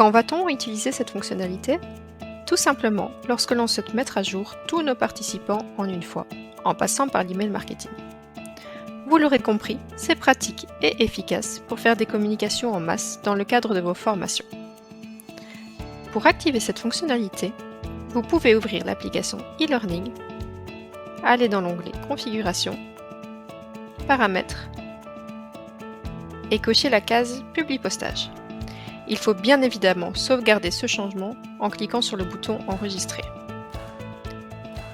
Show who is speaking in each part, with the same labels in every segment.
Speaker 1: Quand va-t-on utiliser cette fonctionnalité? Tout simplement lorsque l'on souhaite mettre à jour tous nos participants en une fois, en passant par l'email marketing. Vous l'aurez compris, c'est pratique et efficace pour faire des communications en masse dans le cadre de vos formations. Pour activer cette fonctionnalité, vous pouvez ouvrir l'application e-learning, aller dans l'onglet Configuration, Paramètres et cocher la case Publi-postage. Il faut bien évidemment sauvegarder ce changement en cliquant sur le bouton Enregistrer.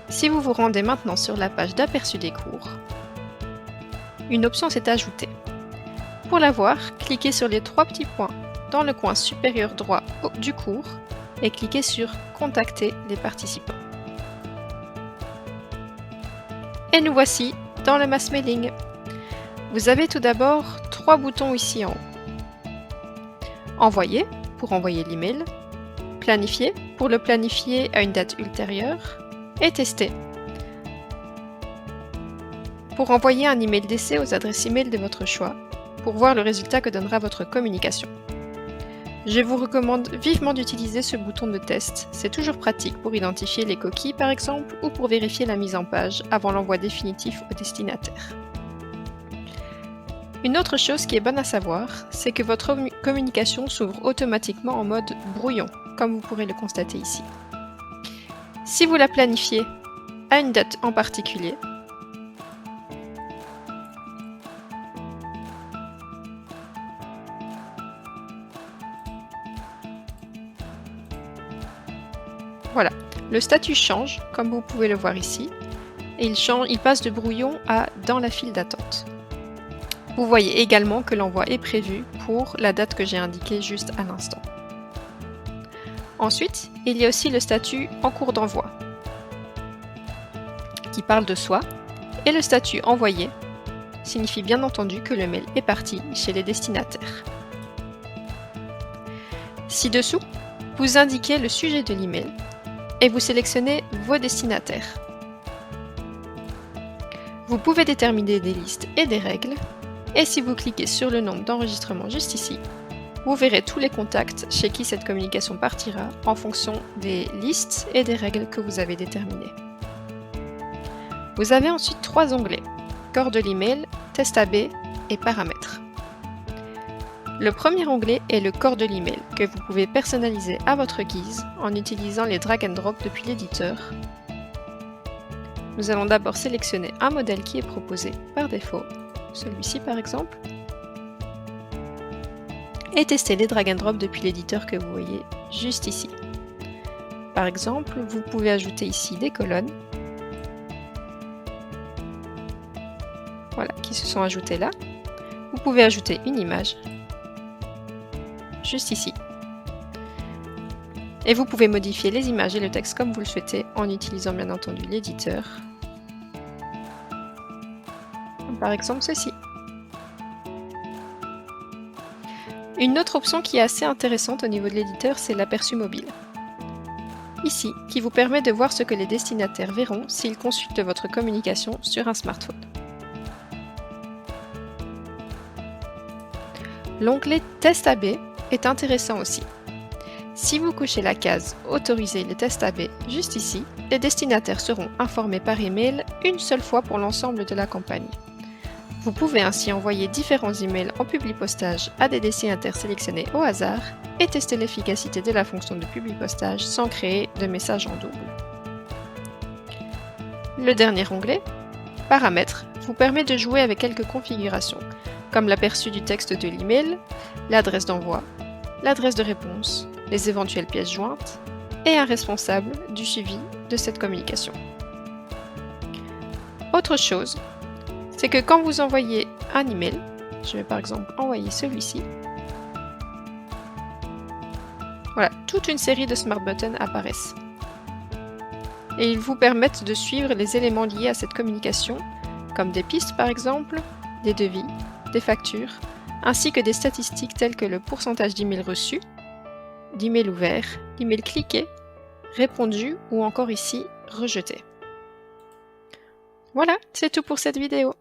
Speaker 1: Si vous vous rendez maintenant sur la page d'aperçu des cours, une option s'est ajoutée. Pour la voir, cliquez sur les 3 petits points dans le coin supérieur droit du cours et cliquez sur Contacter les participants. Et nous voici dans le mass mailing. Vous avez tout d'abord 3 boutons ici en haut. Envoyer pour envoyer l'email, planifier pour le planifier à une date ultérieure et tester pour envoyer un email d'essai aux adresses email de votre choix pour voir le résultat que donnera votre communication. Je vous recommande vivement d'utiliser ce bouton de test, c'est toujours pratique pour identifier les coquilles par exemple ou pour vérifier la mise en page avant l'envoi définitif au destinataire. Une autre chose qui est bonne à savoir, c'est que votre communication s'ouvre automatiquement en mode brouillon, comme vous pourrez le constater ici. Si vous la planifiez à une date en particulier, voilà, le statut change, comme vous pouvez le voir ici, et il passe de brouillon à dans la file d'attente. Vous voyez également que l'envoi est prévu pour la date que j'ai indiquée juste à l'instant. Ensuite, il y a aussi le statut en cours d'envoi, qui parle de soi, et le statut envoyé signifie bien entendu que le mail est parti chez les destinataires. Ci-dessous, vous indiquez le sujet de l'email et vous sélectionnez vos destinataires. Vous pouvez déterminer des listes et des règles, et si vous cliquez sur le nombre d'enregistrements juste ici, vous verrez tous les contacts chez qui cette communication partira en fonction des listes et des règles que vous avez déterminées. Vous avez ensuite 3 onglets, corps de l'email, test AB et paramètres. Le premier onglet est le corps de l'email que vous pouvez personnaliser à votre guise en utilisant les drag and drop depuis l'éditeur. Nous allons d'abord sélectionner un modèle qui est proposé par défaut, celui-ci par exemple, et tester les drag and drop depuis l'éditeur que vous voyez juste ici. Par exemple, vous pouvez ajouter ici des colonnes, voilà, qui se sont ajoutées là. Vous pouvez ajouter une image, juste ici. Et vous pouvez modifier les images et le texte comme vous le souhaitez en utilisant bien entendu l'éditeur. Par exemple ceci. Une autre option qui est assez intéressante au niveau de l'éditeur, c'est l'aperçu mobile. Ici, qui vous permet de voir ce que les destinataires verront s'ils consultent votre communication sur un smartphone. L'onglet Test AB est intéressant aussi. Si vous cochez la case Autoriser les tests AB juste ici, les destinataires seront informés par email une seule fois pour l'ensemble de la campagne. Vous pouvez ainsi envoyer différents emails en publi-postage à des destinataires sélectionnés au hasard et tester l'efficacité de la fonction de publi-postage sans créer de messages en double. Le dernier onglet, Paramètres, vous permet de jouer avec quelques configurations, comme l'aperçu du texte de l'email, l'adresse d'envoi, l'adresse de réponse, les éventuelles pièces jointes et un responsable du suivi de cette communication. Autre chose, c'est que quand vous envoyez un email, je vais par exemple envoyer celui-ci, voilà, toute une série de Smart Buttons apparaissent. Et ils vous permettent de suivre les éléments liés à cette communication, comme des pistes par exemple, des devis, des factures, ainsi que des statistiques telles que le pourcentage d'emails reçus, d'emails ouverts, d'emails cliqués, répondus ou encore ici rejetés. Voilà, c'est tout pour cette vidéo.